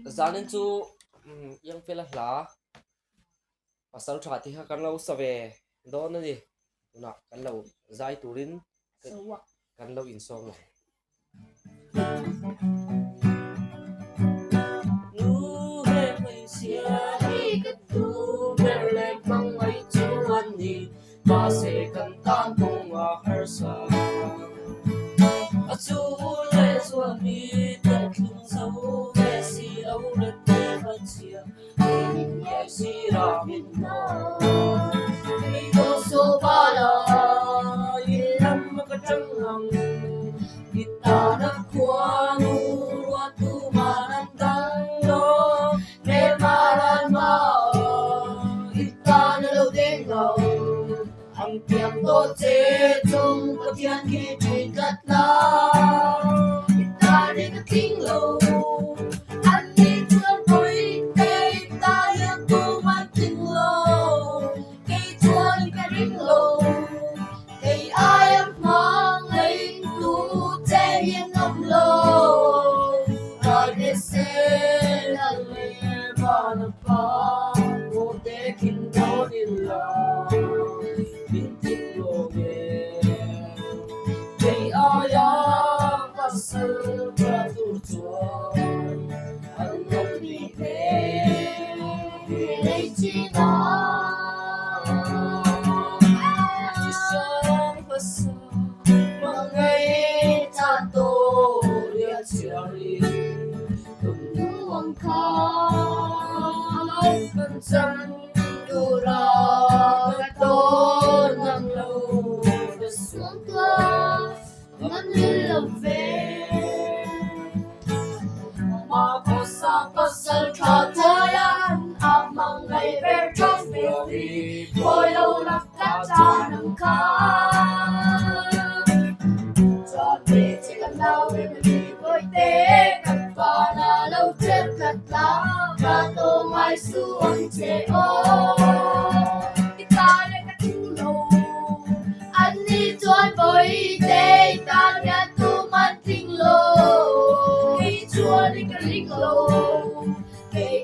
zanin chu yang pela hla pasal tha ti ha kan lo save don ni na kan lo zai turin kan lo in song lo nu he mai sia hi ka tu ber le mang ai chu an ni ba se kan tan kong a har sa a chu le zo mi ta tlung so ve si lo le te ba chia min ye si ra min no mi do so ba la yin lam ka chang hang kita na kwa nu wa tu ma nan dang do me ma ran ma kita na lo ding go ang tiang to che chung ko tian ki chin kat la kita ni ka ting lo an ni chuan poi te ta yang tu man ting lo ke chuan ka ring lo ke ai am mang ai tu che yin om lo ta de se la le ba na pa ko te kin do ni la pasal beratur tuan Allah di pelai Cina kisah pasal mengai tato dia cari tunggu kau kencang dura beton nang lau besuang kelas nang lilam mà có sao pasal katayan amang ngay ver trong beauty bôi lâu lắc cá cha nâng cá cho đi chỉ cần lao về mình đi bôi té cắt ba na lâu chết cắt lá và tô mai xuống chế ô kita lên cắt lâu anh đi chọn bôi té ta nghe tu man ting lâu chua đi cái linh lô cây